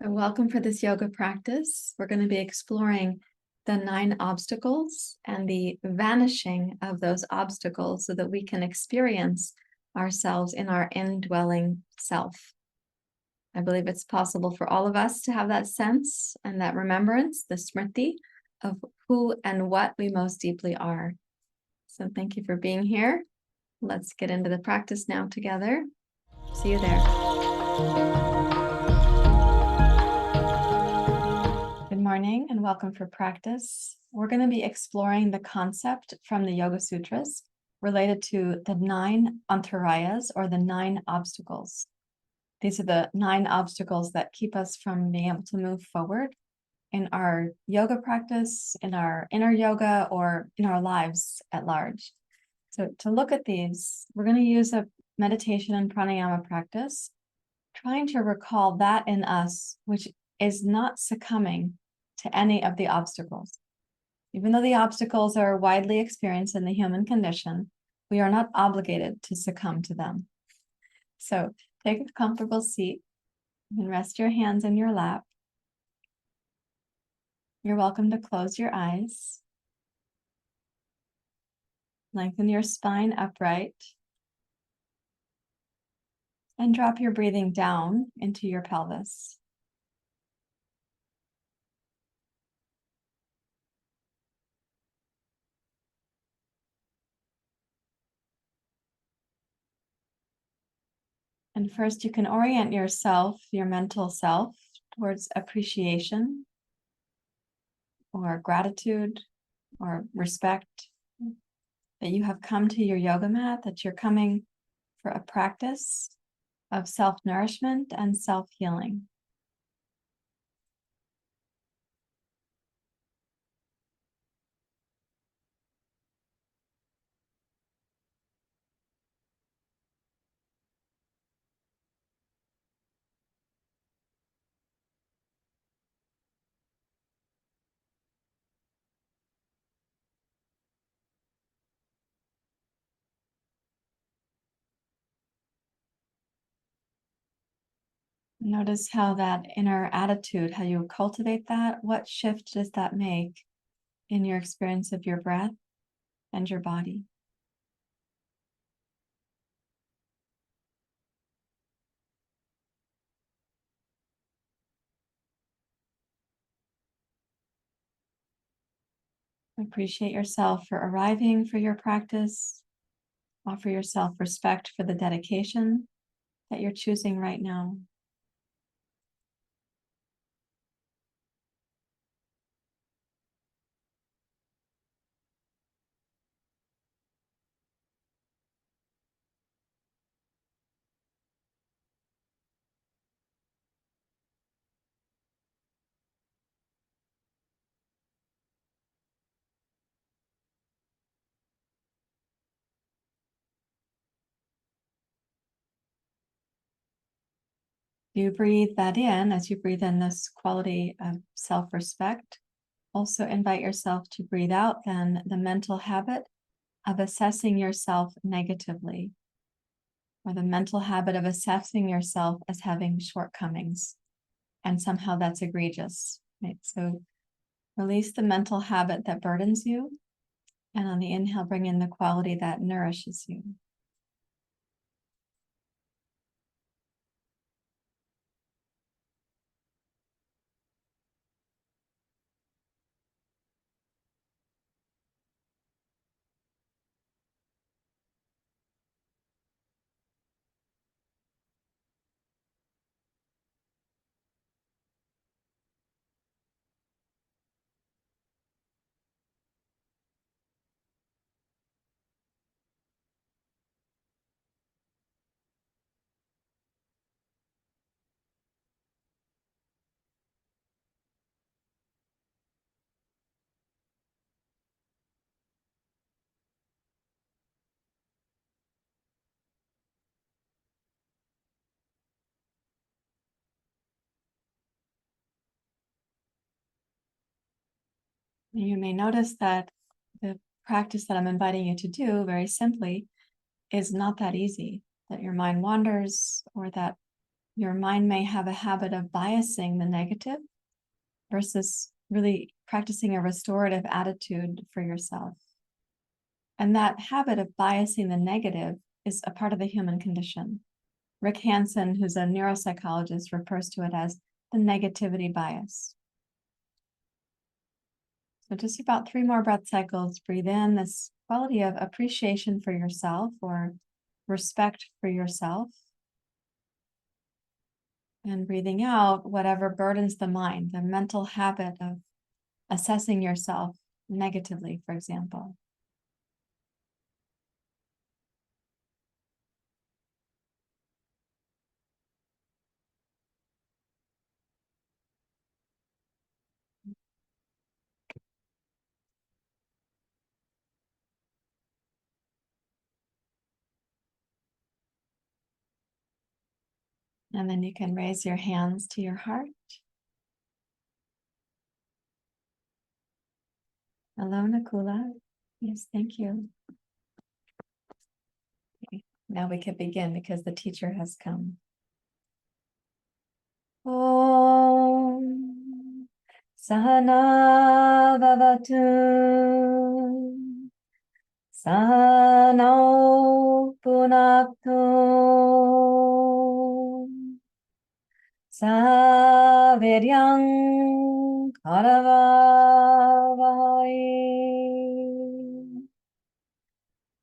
Welcome for this yoga practice. We're going to be exploring the 9 obstacles and the vanishing of those obstacles so that we can experience ourselves in our indwelling self. I believe it's possible for all of us to have that sense and that remembrance, the smriti, of who and what we most deeply are. So thank you for being here. Let's get into the practice now together. See you there. Good morning and welcome for practice. We're going to be exploring the concept from the Yoga Sutras related to the 9 antarayas, or the 9 obstacles. These are the 9 obstacles that keep us from being able to move forward in our yoga practice, in our inner yoga, or in our lives at large. So to look at these, we're going to use a meditation and pranayama practice, trying to recall that in us which is not succumbing to any of the obstacles. Even though the obstacles are widely experienced in the human condition, we are not obligated to succumb to them. So take a comfortable seat and rest your hands in your lap. You're welcome to close your eyes. Lengthen your spine upright. And drop your breathing down into your pelvis. And first, you can orient yourself, your mental self, towards appreciation or gratitude or respect that you have come to your yoga mat, that you're coming for a practice of self-nourishment and self-healing. Notice how that inner attitude, how you cultivate that, what shift does that make in your experience of your breath and your body? Appreciate yourself for arriving for your practice. Offer yourself respect for the dedication that you're choosing right now. You breathe that in. As you breathe in this quality of self-respect, also invite yourself to breathe out then the mental habit of assessing yourself negatively, or the mental habit of assessing yourself as having shortcomings, and somehow that's egregious, right? So release the mental habit that burdens you, and on the inhale, bring in the quality that nourishes you. You may notice that the practice that I'm inviting you to do, very simply, is not that easy, that your mind wanders, or that Your mind may have a habit of biasing the negative versus really practicing a restorative attitude for yourself. And that habit of biasing the negative is a part of the human condition. Rick Hansen, who's a neuropsychologist, refers to it as the negativity bias. So just about 3 more breath cycles. Breathe in this quality of appreciation for yourself or respect for yourself. And breathing out whatever burdens the mind, the mental habit of assessing yourself negatively, for example. And then you can raise your hands to your heart. Hello, Nakula. Yes, thank you. Okay, now we can begin because the teacher has come. Om Sahana Bhavatu Sahano Punaktu Saviryang Karavavai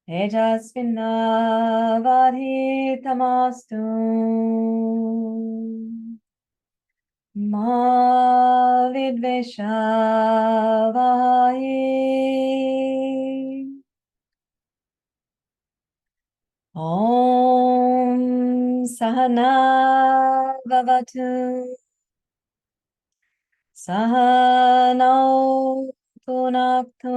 Tejasvinavadhitamastu Ma Vidveshavai Om Sahana Bhavatu Sahano Punaktu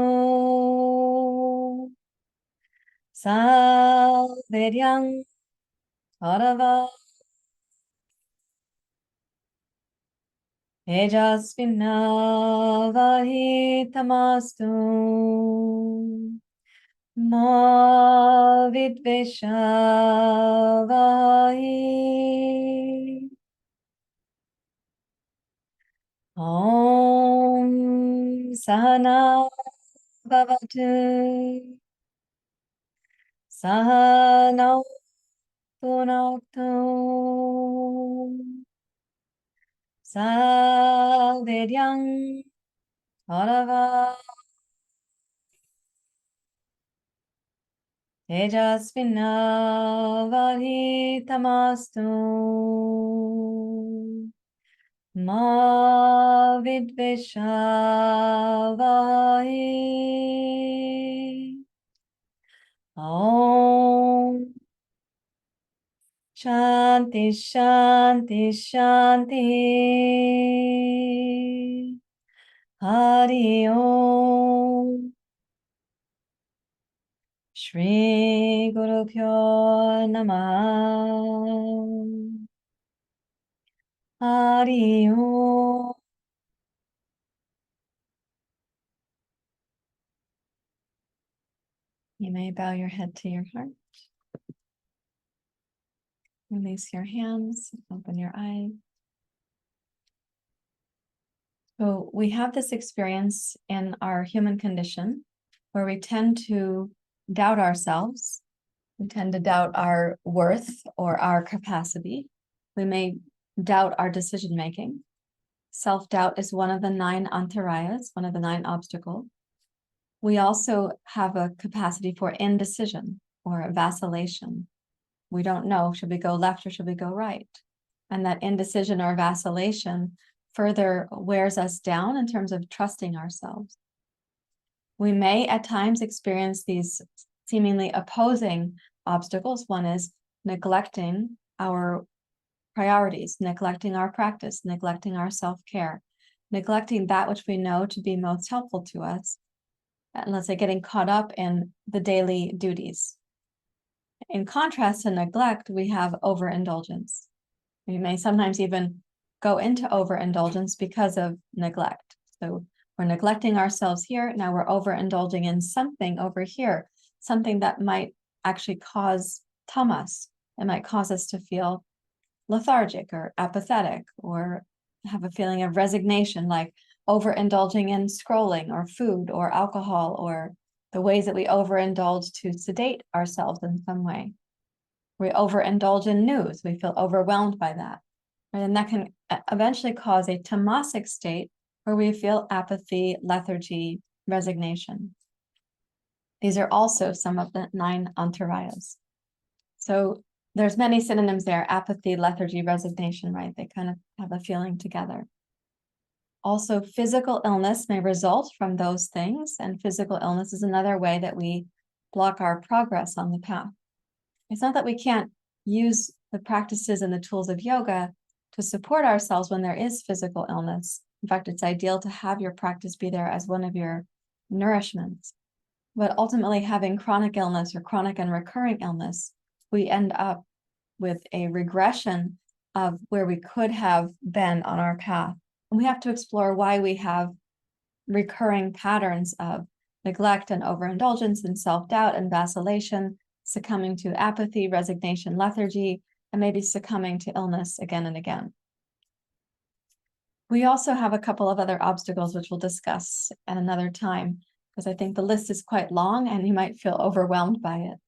Saviryang Karavavai Tejasvinavadhitamastu Ma Vidveshavai Om Sahana Bhavatu Sahano Punaktu Saviryang Karavavai Tejasvinavadhitamastu Ma Vidveshavai Om Shanti Shanti Shanti Hari Om Shri Guru Pyo Namah Hari Om. You may bow your head to your heart. Release your hands, open your eyes. So we have this experience in our human condition where we tend to doubt ourselves. We tend to doubt our worth or our capacity. We may doubt our decision making. Self-doubt is one of the 9 antarayas, one of the 9 obstacles. We also have a capacity for indecision or vacillation. We don't know, should we go left or should we go right? And that indecision or vacillation further wears us down in terms of trusting ourselves. We may at times experience these seemingly opposing obstacles. One is neglecting our priorities, neglecting our practice, neglecting our self-care, neglecting that which we know to be most helpful to us, and let's say getting caught up in the daily duties. In contrast to neglect, we have overindulgence. We may sometimes even go into overindulgence because of neglect. So we're neglecting ourselves here. Now we're overindulging in something over here, something that might actually cause tamas. It might cause us to feel lethargic or apathetic, or have a feeling of resignation, like overindulging in scrolling or food or alcohol, or the ways that we overindulge to sedate ourselves in some way. We overindulge in news. We feel overwhelmed by that. And that can eventually cause a tamasic state where we feel apathy, lethargy, resignation. These are also some of the 9 antarayas. So there's many synonyms there: apathy, lethargy, resignation, right? They kind of have a feeling together. Also, physical illness may result from those things, and physical illness is another way that we block our progress on the path. It's not that we can't use the practices and the tools of yoga to support ourselves when there is physical illness. In fact, it's ideal to have your practice be there as one of your nourishments. But ultimately, having chronic illness or chronic and recurring illness, we end up with a regression of where we could have been on our path. And we have to explore why we have recurring patterns of neglect and overindulgence and self-doubt and vacillation, succumbing to apathy, resignation, lethargy, and maybe succumbing to illness again and again. We also have a couple of other obstacles, which we'll discuss at another time, because I think the list is quite long and you might feel overwhelmed by it.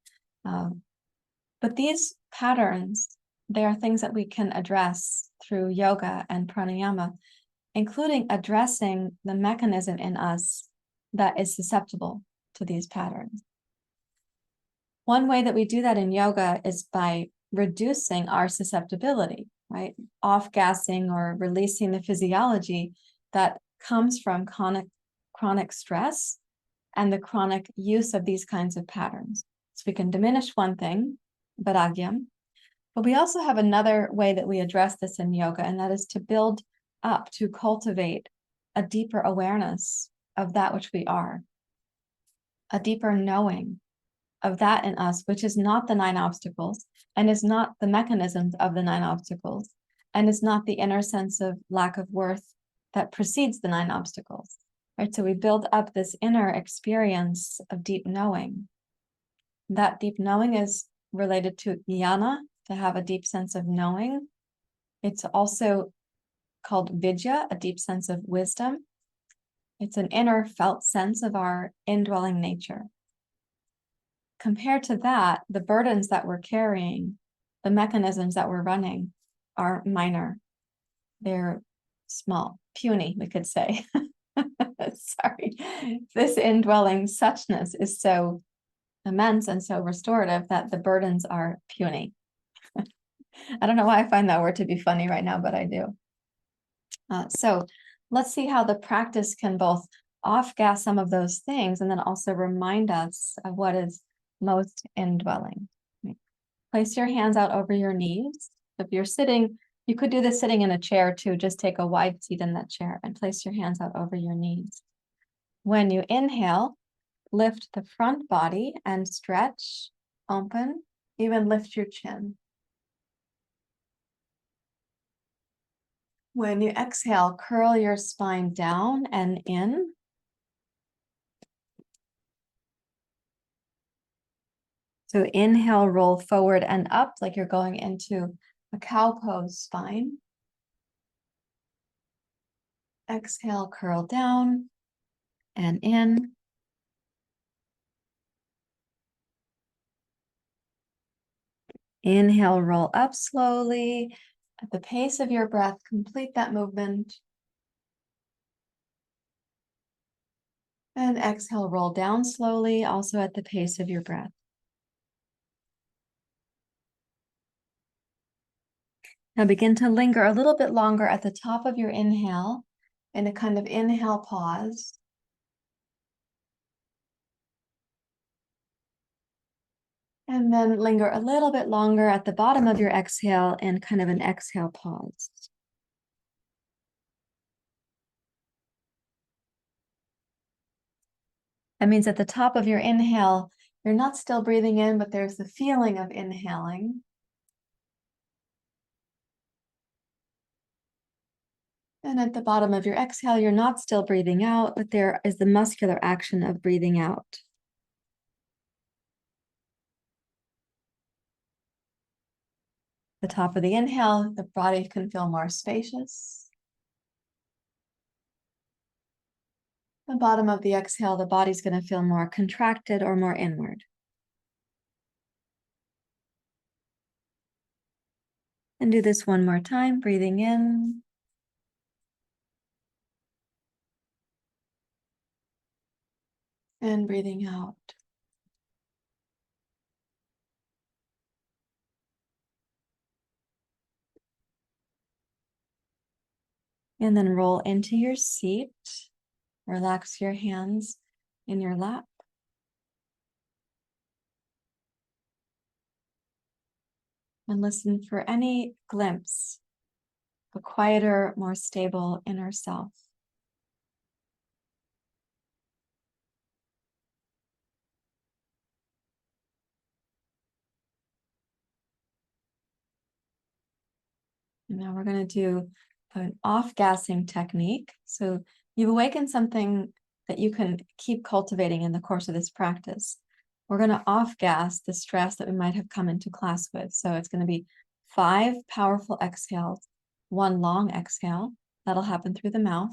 But these patterns, they are things that we can address through yoga and pranayama, including addressing the mechanism in us that is susceptible to these patterns. One way that we do that in yoga is by reducing our susceptibility, right? Off-gassing or releasing the physiology that comes from chronic stress and the chronic use of these kinds of patterns. So we can diminish one thing, vairagyam, but we also have another way that we address this in yoga, and that is to build up, to cultivate a deeper awareness of that which we are, a deeper knowing of that in us, which is not the 9 obstacles, and is not the mechanisms of the 9 obstacles, and is not the inner sense of lack of worth that precedes the 9 obstacles, right? So we build up this inner experience of deep knowing. That deep knowing is related to jnana, to have a deep sense of knowing. It's also called vidya, a deep sense of wisdom. It's an inner felt sense of our indwelling nature. Compared to that, the burdens that we're carrying, the mechanisms that we're running, are minor. They're small, puny, we could say. Sorry. This indwelling suchness is so immense and so restorative that the burdens are puny. I don't know why I find that word to be funny right now, but I do. So let's see how the practice can both off-gas some of those things and then also remind us of what is most indwelling. Place your hands out over your knees. If you're sitting, you could do this sitting in a chair too. Just take a wide seat in that chair and place your hands out over your knees. When you inhale, lift the front body and stretch, open, even lift your chin. When you exhale, curl your spine down and in. So inhale, roll forward and up like you're going into a cow pose spine. Exhale, curl down and in. Inhale, roll up slowly. At the pace of your breath, complete that movement. And exhale, roll down slowly, also at the pace of your breath. Now begin to linger a little bit longer at the top of your inhale in a kind of inhale pause. And then linger a little bit longer at the bottom of your exhale in kind of an exhale pause. That means at the top of your inhale, you're not still breathing in, but there's the feeling of inhaling. And at the bottom of your exhale, you're not still breathing out, but there is the muscular action of breathing out. The top of the inhale, the body can feel more spacious. The bottom of the exhale, the body's going to feel more contracted or more inward. And do this one more time, breathing in. And breathing out. And then roll into your seat. Relax your hands in your lap. And listen for any glimpse of a quieter, more stable inner self. And now we're going to do an off-gassing technique. So you've awakened something that you can keep cultivating in the course of this practice. We're going to off-gas the stress that we might have come into class with. So it's going to be 5 powerful exhales, 1 long exhale. That'll happen through the mouth.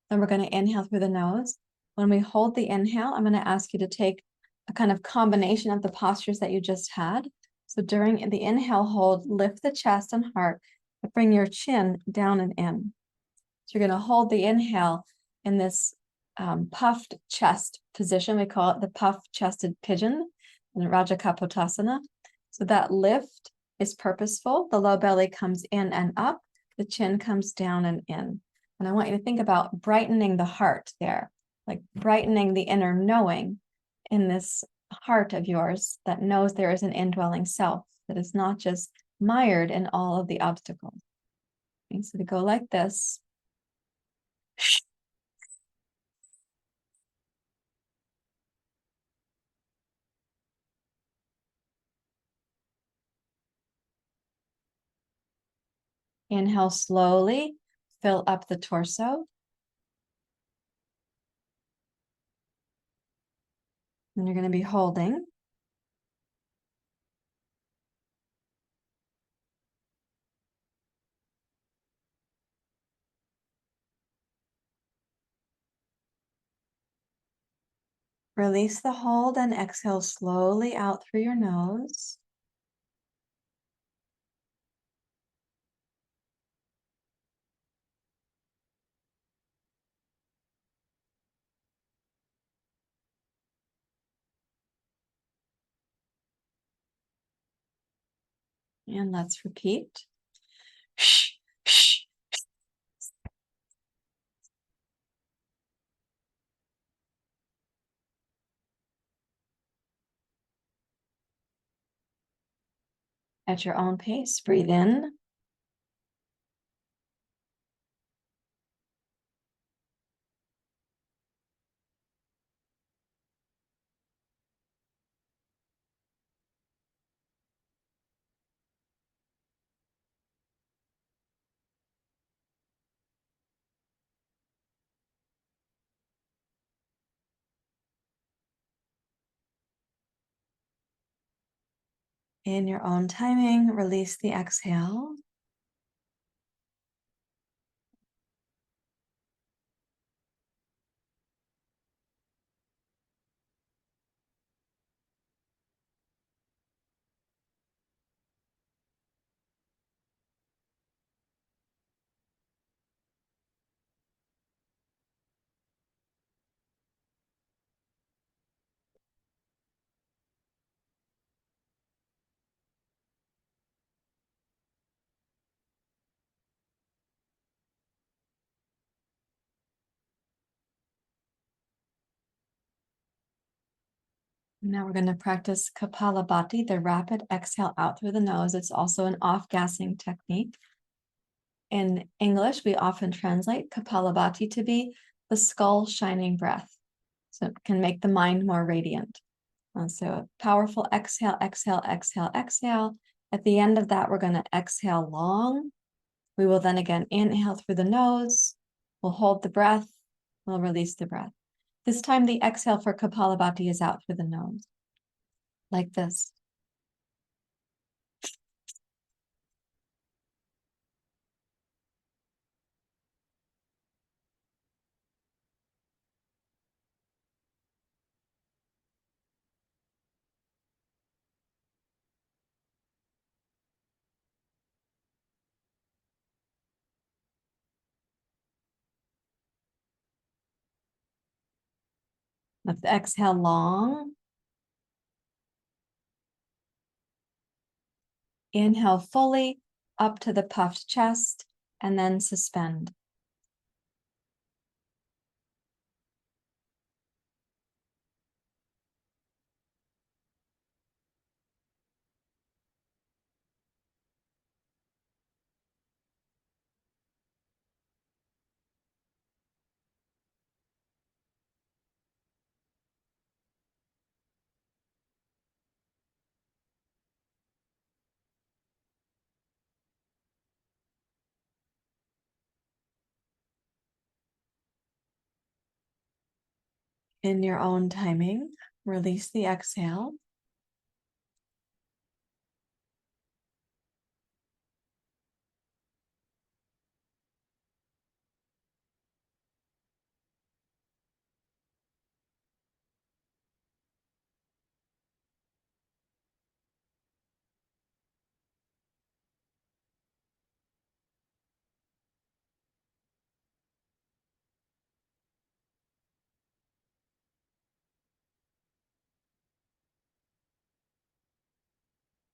Then we're going to inhale through the nose. When we hold the inhale, I'm going to ask you to take a kind of combination of the postures that you just had. So during the inhale hold, lift the chest and heart, but bring your chin down and in. So you're going to hold the inhale in this puffed chest position. We call it the puff-chested pigeon in Rajakapotasana. So that lift is purposeful. The low belly comes in and up. The chin comes down and in. And I want you to think about brightening the heart there, like brightening the inner knowing in this heart of yours that knows there is an indwelling self that is not just mired in all of the obstacles. Okay, so to go like this. Inhale slowly, fill up the torso. And you're going to be holding. Release the hold and exhale slowly out through your nose. And let's repeat. At your own pace, breathe in. In your own timing, release the exhale. Now we're going to practice Kapalabhati, the rapid exhale out through the nose. It's also an off-gassing technique. In English, we often translate Kapalabhati to be the skull shining breath. So it can make the mind more radiant. So a powerful exhale, exhale, exhale, exhale. At the end of that, we're going to exhale long. We will then again inhale through the nose. We'll hold the breath. We'll release the breath. This time, the exhale for Kapalabhati is out through the nose, like this. Let's exhale long. Inhale fully up to the puffed chest and then suspend. In your own timing, release the exhale.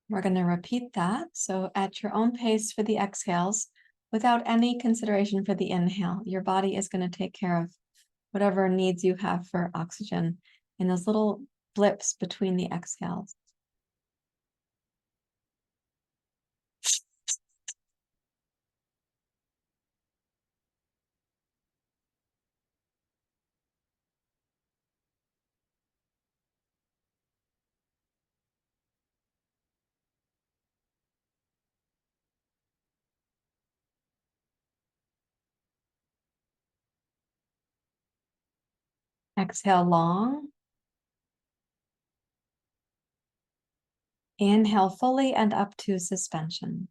We're going to repeat that. So at your own pace for the exhales, without any consideration for the inhale, your body is going to take care of whatever needs you have for oxygen in those little blips between the exhales. Exhale long. Inhale fully and up to suspension.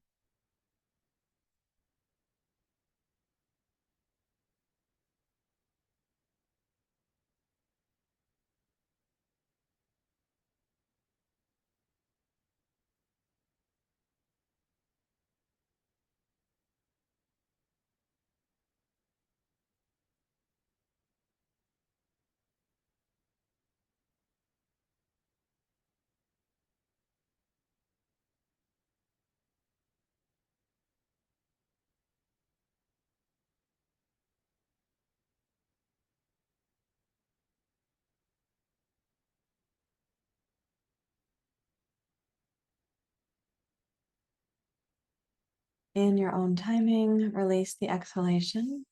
In your own timing, release the exhalation.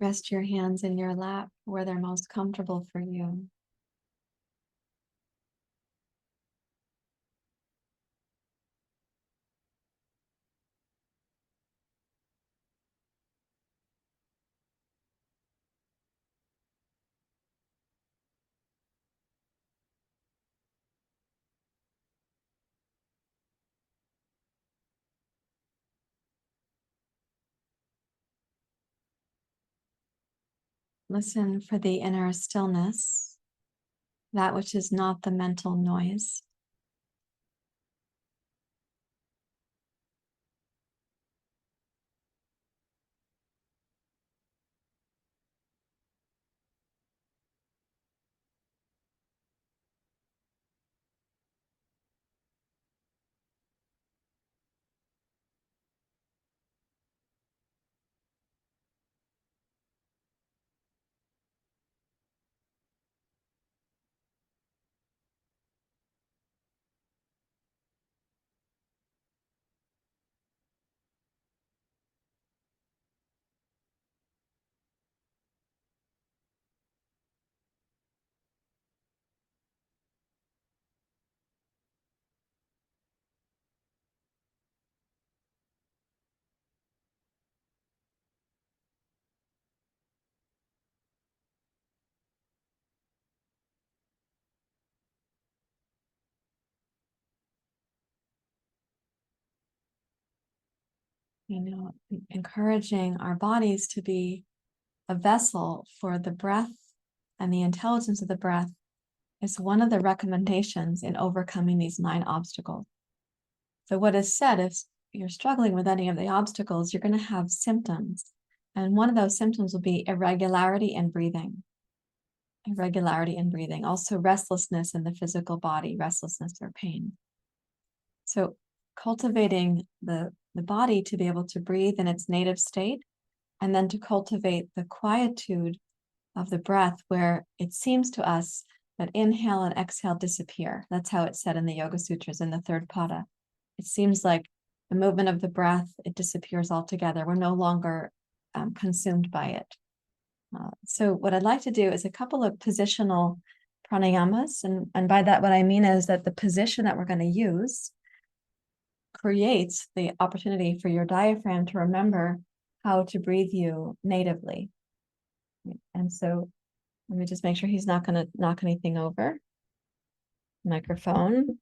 Rest your hands in your lap where they're most comfortable for you. Listen for the inner stillness, that which is not the mental noise. Encouraging our bodies to be a vessel for the breath and the intelligence of the breath is one of the recommendations in overcoming these 9 obstacles. So what is said, if you're struggling with any of the obstacles, you're going to have symptoms. And one of those symptoms will be irregularity in breathing. irregularity in breathing, also restlessness in the physical body, restlessness or pain. So cultivating the body to be able to breathe in its native state, and then to cultivate the quietude of the breath where it seems to us that inhale and exhale disappear. That's how it's said in the Yoga Sutras in the third pada. It seems like the movement of the breath, it disappears altogether. We're no longer consumed by it. So what I'd like to do is a couple of positional pranayamas. And by that, what I mean is that the position that we're going to use creates the opportunity for your diaphragm to remember how to breathe you natively. And so let me just make sure he's not going to knock anything over. Microphone.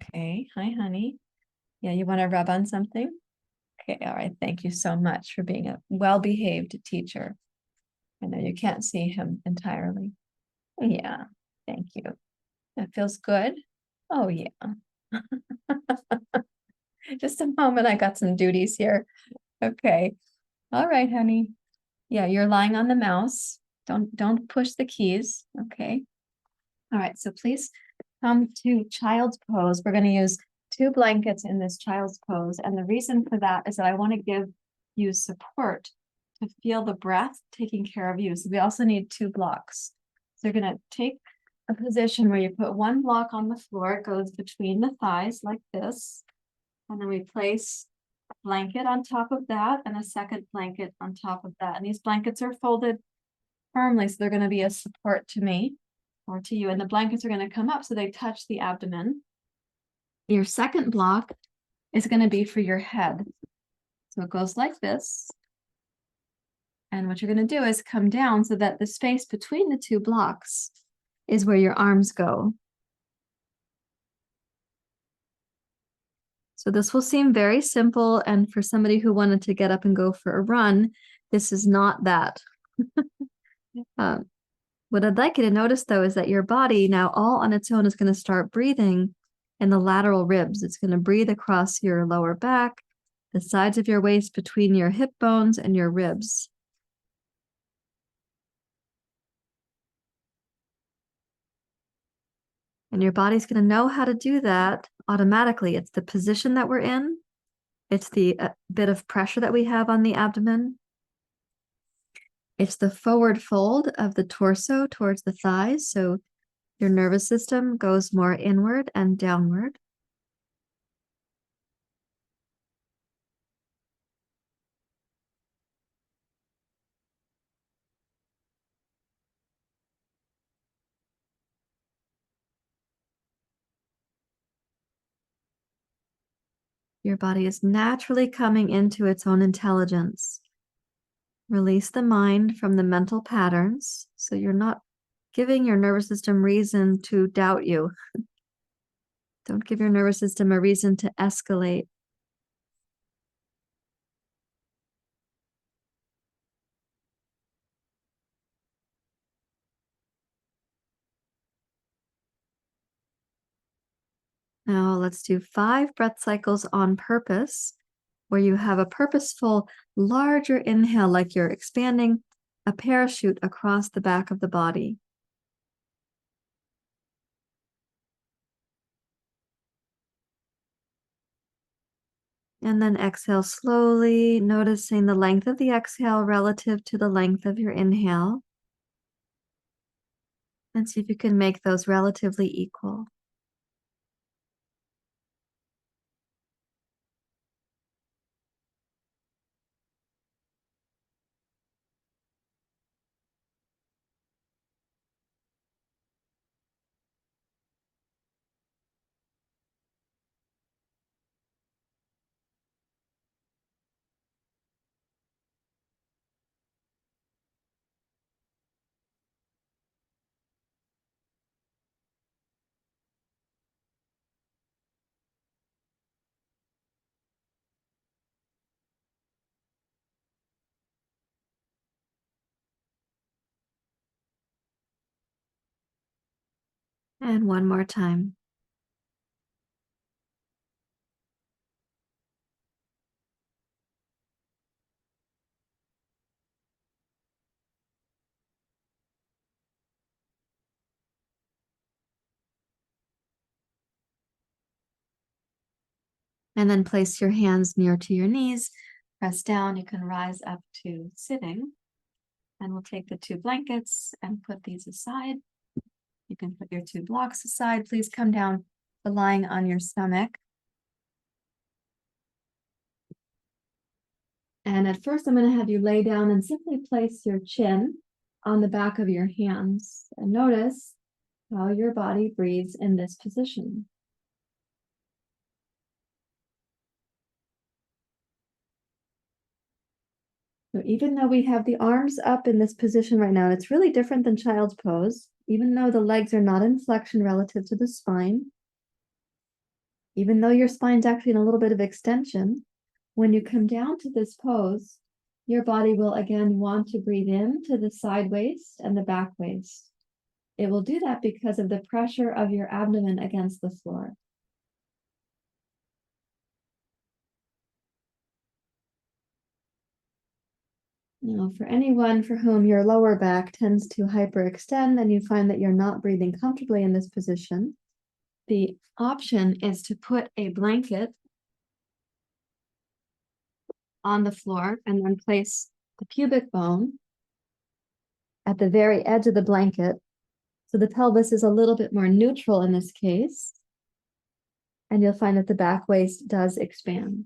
Okay. Hi, honey. Yeah, you want to rub on something? Okay. All right. Thank you so much for being a well-behaved teacher. I know you can't see him entirely. Yeah. Thank you. That feels good. Oh, yeah. Just a moment. I got some duties here. Okay. All right, honey. Yeah, you're lying on the mouse. Don't push the keys. Okay. All right. So please come to child's pose. We're going to use 2 blankets in this child's pose. And the reason for that is that I want to give you support to feel the breath taking care of you. So we also need 2 blocks. So you're going to take a position where you put 1 block on the floor. It goes between the thighs like this. And then we place a blanket on top of that and a second blanket on top of that. And these blankets are folded firmly, so they're going to be a support to me or to you. And the blankets are going to come up so they touch the abdomen. Your second block is going to be for your head. So it goes like this. And what you're going to do is come down so that the space between the 2 blocks is where your arms go. So this will seem very simple. And for somebody who wanted to get up and go for a run, this is not that. What I'd like you to notice, though, is that your body now all on its own is going to start breathing in the lateral ribs. It's going to breathe across your lower back, the sides of your waist, between your hip bones and your ribs. And your body's going to know how to do that automatically. It's the position that we're in. It's the bit of pressure that we have on the abdomen. It's the forward fold of the torso towards the thighs. So your nervous system goes more inward and downward. Your body is naturally coming into its own intelligence. Release the mind from the mental patterns so you're not giving your nervous system reason to doubt you. Don't give your nervous system a reason to escalate. Now let's do 5 breath cycles on purpose, where you have a purposeful, larger inhale, like you're expanding a parachute across the back of the body. And then exhale slowly, noticing the length of the exhale relative to the length of your inhale. And see if you can make those relatively equal. And one more time. And then place your hands near to your knees, press down. You can rise up to sitting. And we'll take the 2 blankets and put these aside. You can put your 2 blocks aside. Please come down to lying on your stomach. And at first, I'm going to have you lay down and simply place your chin on the back of your hands. And notice how your body breathes in this position. So even though we have the arms up in this position right now, it's really different than child's pose. Even though the legs are not in flexion relative to the spine, even though your spine's actually in a little bit of extension, when you come down to this pose, your body will again want to breathe in to the side waist and the back waist. It will do that because of the pressure of your abdomen against the floor. Now, for anyone for whom your lower back tends to hyperextend and you find that you're not breathing comfortably in this position, the option is to put a blanket on the floor and then place the pubic bone at the very edge of the blanket. So the pelvis is a little bit more neutral in this case. And you'll find that the back waist does expand.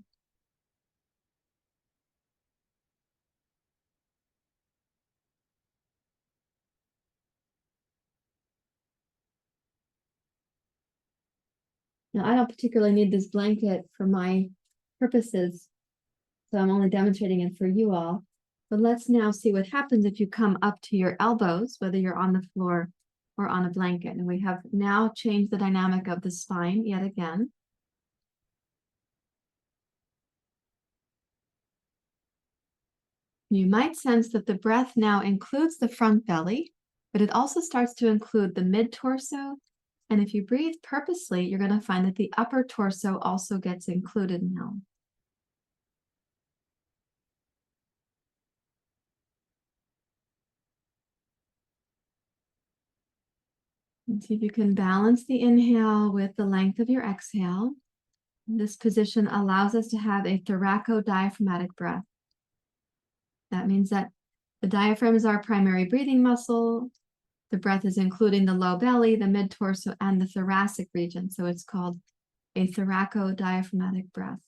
Now, I don't particularly need this blanket for my purposes, so I'm only demonstrating it for you all. But let's now see what happens if you come up to your elbows, whether you're on the floor or on a blanket. And we have now changed the dynamic of the spine yet again. You might sense that the breath now includes the front belly, but it also starts to include the mid-torso. And if you breathe purposely, you're going to find that the upper torso also gets included now. And see if you can balance the inhale with the length of your exhale. This position allows us to have a thoracodiaphragmatic breath. That means that the diaphragm is our primary breathing muscle. The breath is including the low belly, the mid-torso, and the thoracic region. So it's called a thoracodiaphragmatic breath.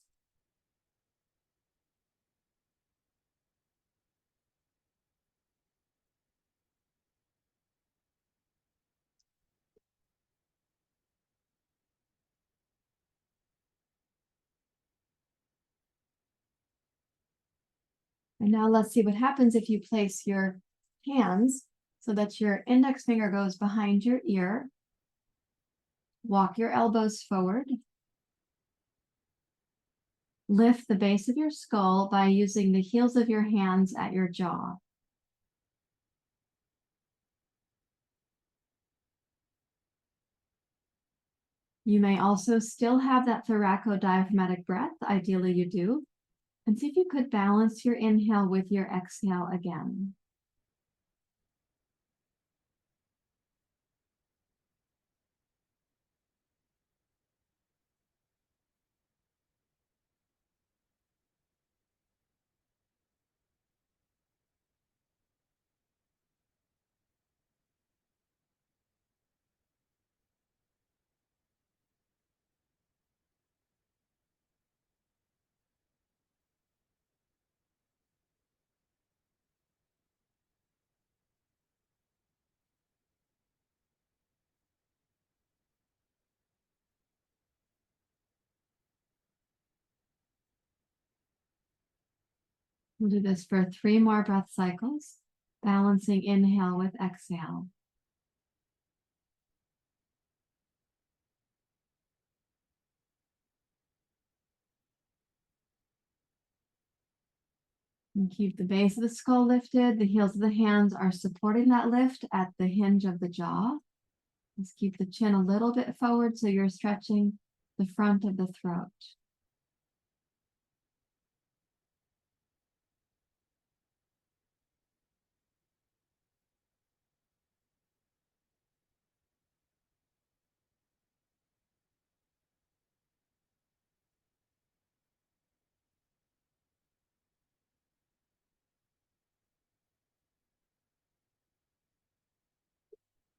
And now let's see what happens if you place your hands so that your index finger goes behind your ear. Walk your elbows forward. Lift the base of your skull by using the heels of your hands at your jaw. You may also still have that thoracodiaphragmatic breath. Ideally, you do. And see if you could balance your inhale with your exhale again. We'll do this for 3 more breath cycles, balancing inhale with exhale. And keep the base of the skull lifted. The heels of the hands are supporting that lift at the hinge of the jaw. Let's keep the chin a little bit forward so you're stretching the front of the throat.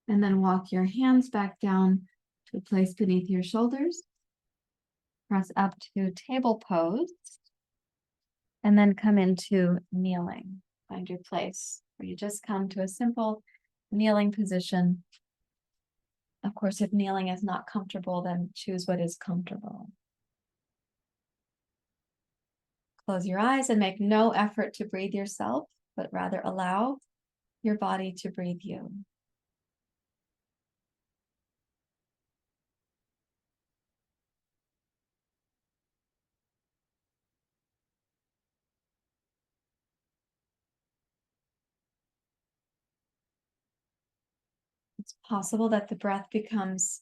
And then walk your hands back down to a place beneath your shoulders. Press up to table pose. And then come into kneeling. Find your place where you just come to a simple kneeling position. Of course, if kneeling is not comfortable, then choose what is comfortable. Close your eyes and make no effort to breathe yourself, but rather allow your body to breathe you. It's possible that the breath becomes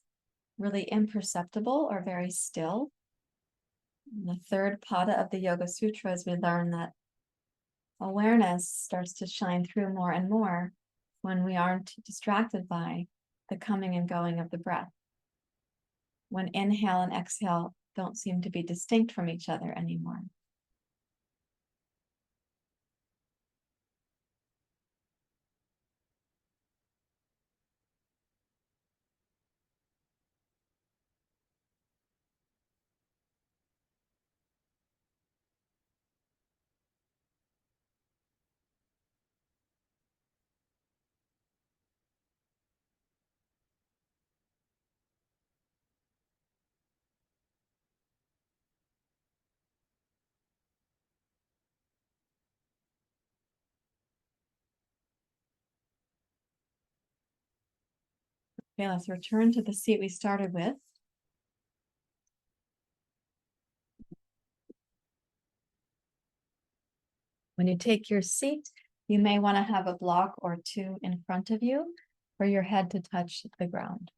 really imperceptible or very still. In the third pada of the Yoga Sutras, we learn that awareness starts to shine through more and more when we aren't distracted by the coming and going of the breath. When inhale and exhale don't seem to be distinct from each other anymore. Okay, let's return to the seat we started with. When you take your seat, you may want to have a block or two in front of you for your head to touch the ground.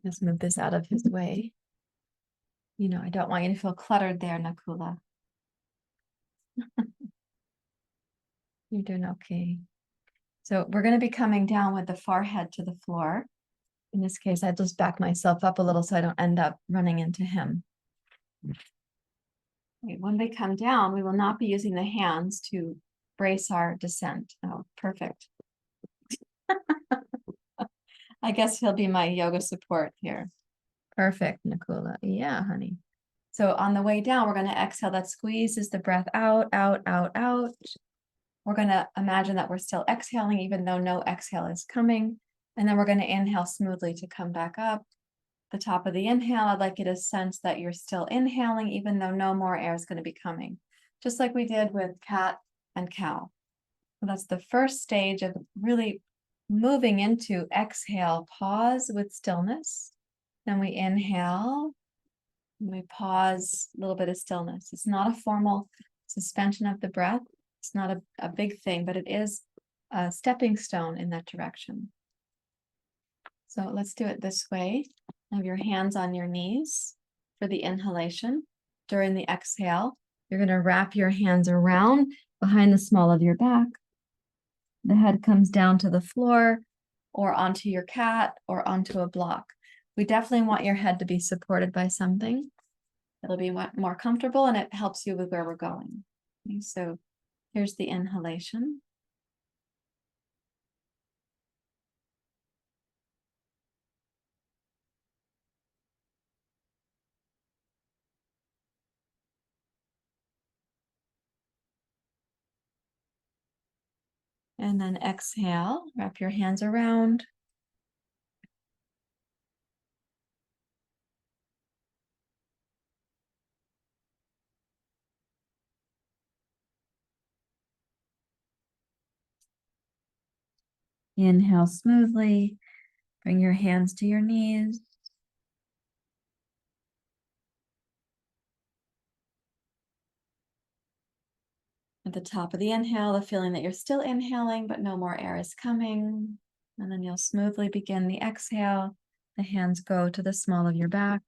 Let's move this out of his way. You know, I don't want you to feel cluttered there, Nakula. You're doing okay. So we're going to be coming down with the forehead to the floor. In this case, I just back myself up a little so I don't end up running into him. Okay, when we come down, we will not be using the hands to brace our descent. Oh, perfect. I guess he'll be my yoga support here. Perfect, Nakula. Yeah, honey. So on the way down, we're going to exhale. That squeezes the breath out, out, out, out. We're going to imagine that we're still exhaling, even though no exhale is coming. And then we're going to inhale smoothly to come back up. The top of the inhale, I'd like you to sense that you're still inhaling, even though no more air is going to be coming. Just like we did with cat and cow. So that's the first stage of really moving into exhale, pause with stillness. Then we inhale, and we pause, a little bit of stillness. It's not a formal suspension of the breath. It's not a big thing, but it is a stepping stone in that direction. So let's do it this way. Have your hands on your knees for the inhalation. During the exhale, you're going to wrap your hands around behind the small of your back. The head comes down to the floor or onto your cat or onto a block. We definitely want your head to be supported by something. It'll be more comfortable and it helps you with where we're going. Okay, so here's the inhalation. And then exhale, wrap your hands around. Inhale smoothly, bring your hands to your knees. At the top of the inhale, the feeling that you're still inhaling, but no more air is coming. And then you'll smoothly begin the exhale. The hands go to the small of your back.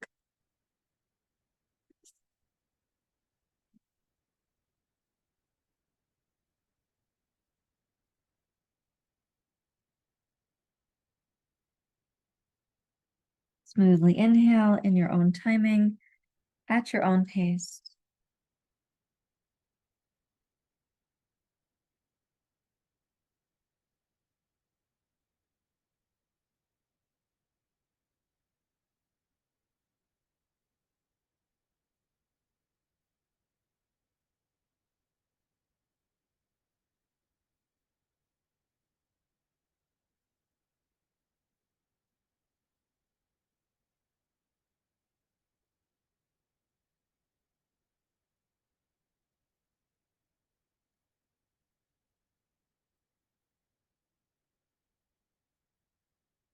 Smoothly inhale in your own timing, at your own pace.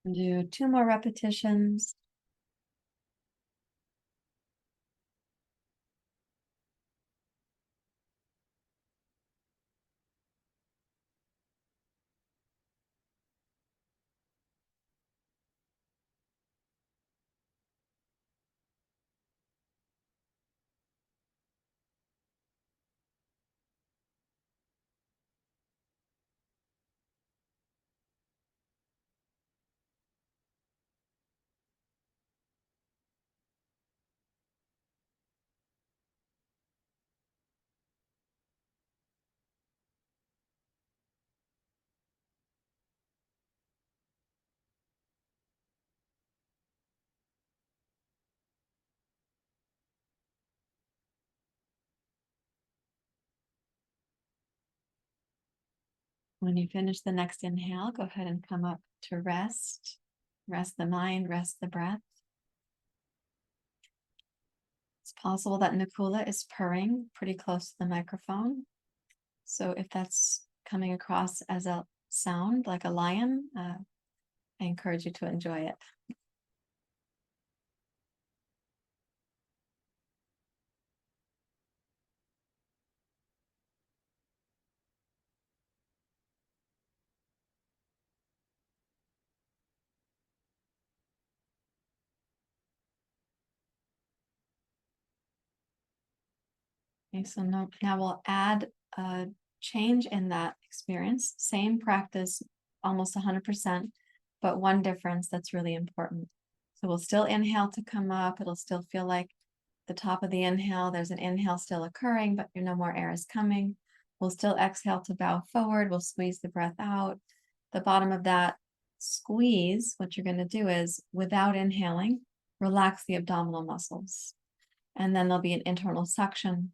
Do 2 more repetitions. When you finish the next inhale, go ahead and come up to rest. Rest the mind, rest the breath. It's possible that Nakula is purring pretty close to the microphone. So if that's coming across as a sound like a lion, I encourage you to enjoy it. Okay, so now we'll add a change in that experience. Same practice, almost 100%, but one difference that's really important. So we'll still inhale to come up. It'll still feel like the top of the inhale, there's an inhale still occurring, but no more air is coming. We'll still exhale to bow forward. We'll squeeze the breath out. The bottom of that squeeze, what you're going to do is, without inhaling, relax the abdominal muscles. And then there'll be an internal suction.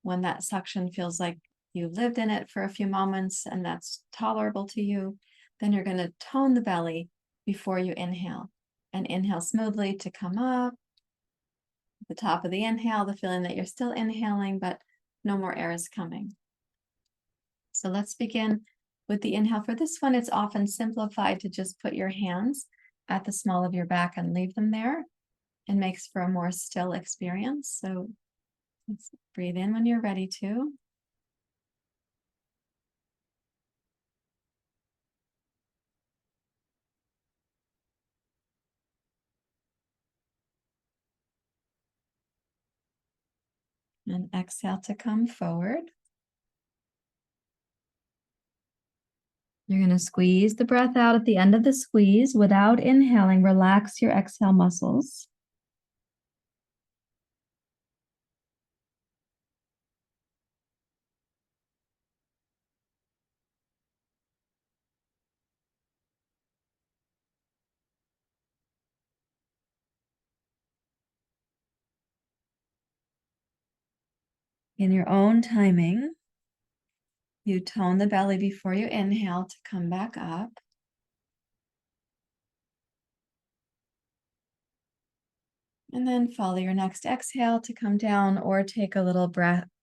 When that suction feels like you lived in it for a few moments and that's tolerable to you, then you're going to tone the belly before you inhale. And inhale smoothly to come up. At the top of the inhale, the feeling that you're still inhaling, but no more air is coming. So let's begin with the inhale. For this one, it's often simplified to just put your hands at the small of your back and leave them there. It makes for a more still experience. So let's breathe in when you're ready to. And exhale to come forward. You're going to squeeze the breath out at the end of the squeeze without inhaling. Relax your exhale muscles. In your own timing, you tone the belly before you inhale to come back up. And then follow your next exhale to come down or take a little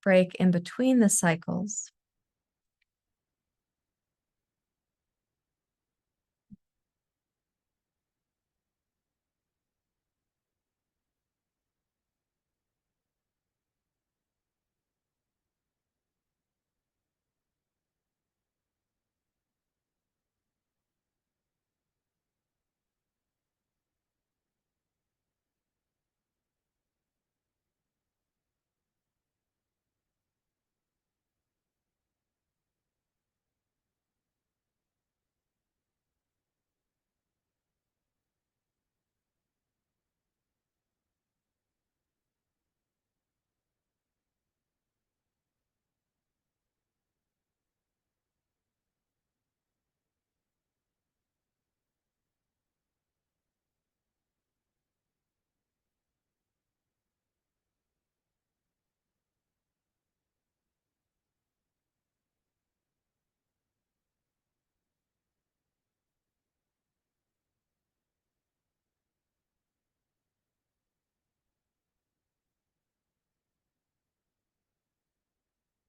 break in between the cycles.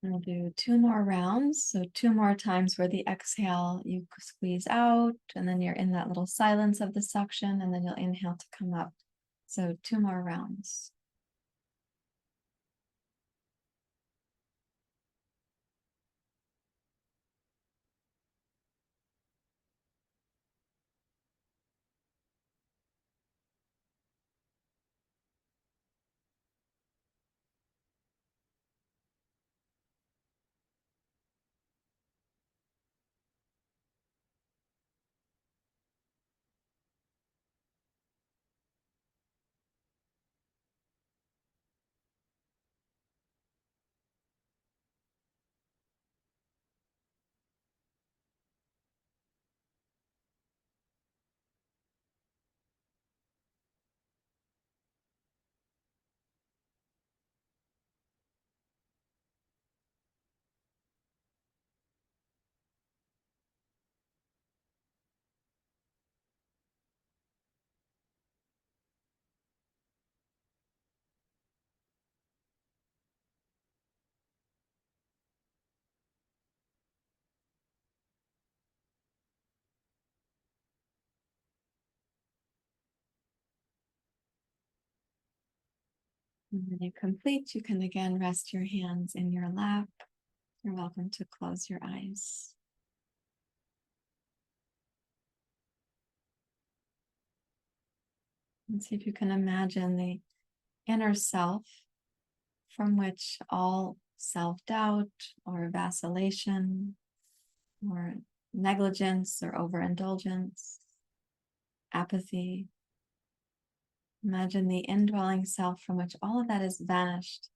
We'll do 2 more rounds. So 2 more times where the exhale, you squeeze out, and then you're in that little silence of the suction, and then you'll inhale to come up. So 2 more rounds. And when you complete, you can again rest your hands in your lap. You're welcome to close your eyes. And see if you can imagine the inner self from which all self-doubt or vacillation or negligence or overindulgence, apathy. Imagine the indwelling self from which all of that is vanished.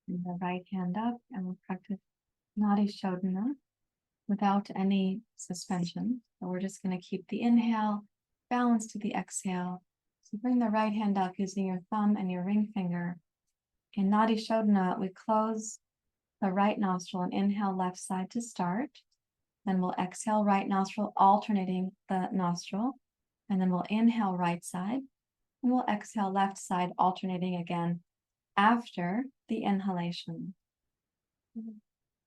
Bring the right hand up and we'll practice Nadi Shodhana without any suspension. So we're just going to keep the inhale balanced to the exhale. So bring the right hand up using your thumb and your ring finger. In Nadi Shodhana, we close the right nostril and inhale left side to start. Then we'll exhale right nostril, alternating the nostril. And then we'll inhale right side. And we'll exhale left side, alternating again after the inhalation.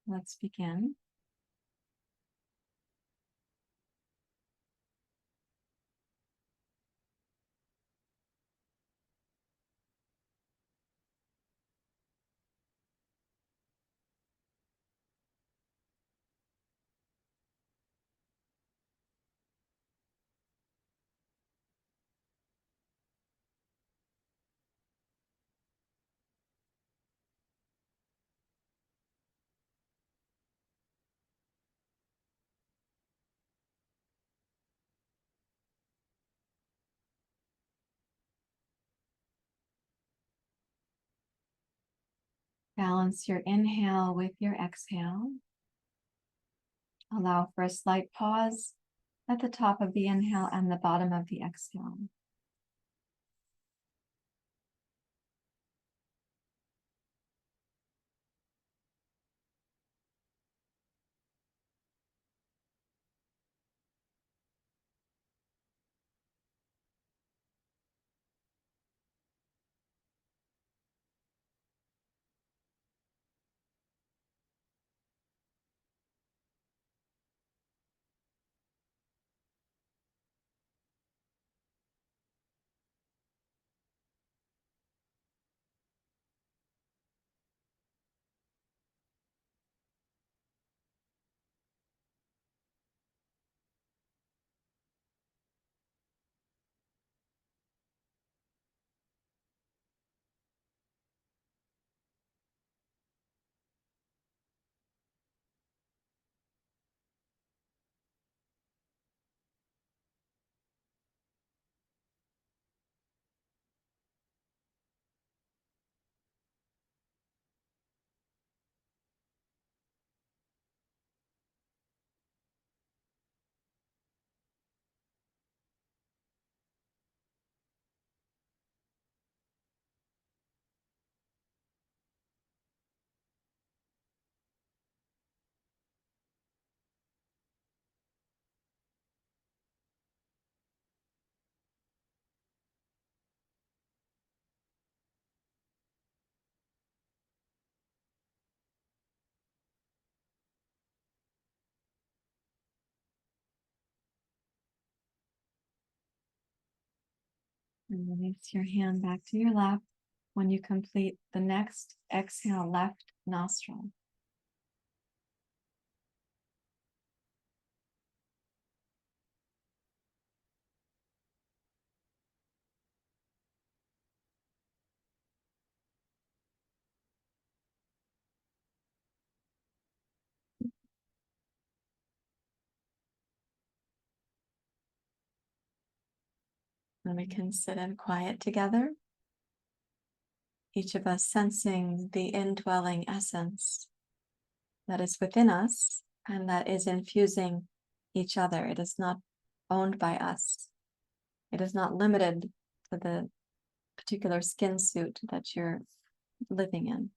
Let's begin. Balance your inhale with your exhale. Allow for a slight pause at the top of the inhale and the bottom of the exhale. And release your hand back to your lap when you complete the next exhale, left nostril. And we can sit in quiet together, each of us sensing the indwelling essence that is within us and that is infusing each other. It is not owned by us. It is not limited to the particular skin suit that you're living in.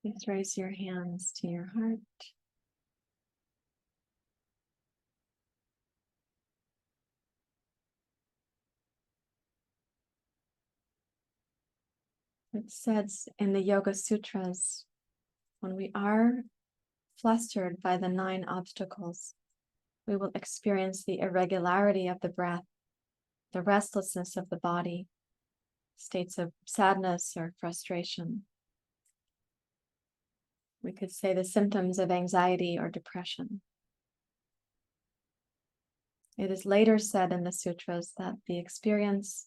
Please raise your hands to your heart. It says in the Yoga Sutras, when we are flustered by the 9 obstacles, we will experience the irregularity of the breath, the restlessness of the body, states of sadness or frustration. We could say the symptoms of anxiety or depression. It is later said in the sutras that the experience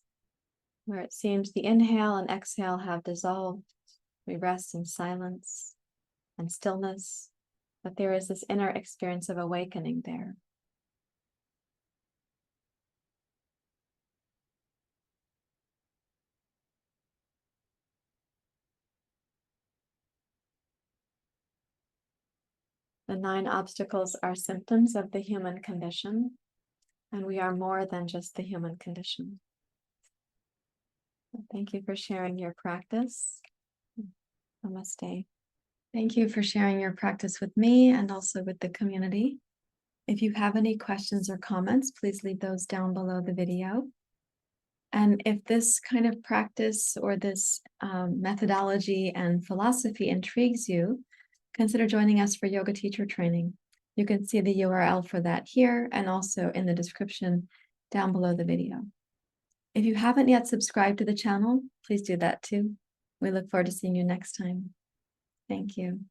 where it seems the inhale and exhale have dissolved, we rest in silence and stillness, but there is this inner experience of awakening there. The 9 obstacles are symptoms of the human condition, and we are more than just the human condition. Thank you for sharing your practice. Namaste. Thank you for sharing your practice with me and also with the community. If you have any questions or comments, please leave those down below the video. And if this kind of practice or this methodology and philosophy intrigues you, consider joining us for yoga teacher training. You can see the URL for that here and also in the description down below the video. If you haven't yet subscribed to the channel, please do that too. We look forward to seeing you next time. Thank you.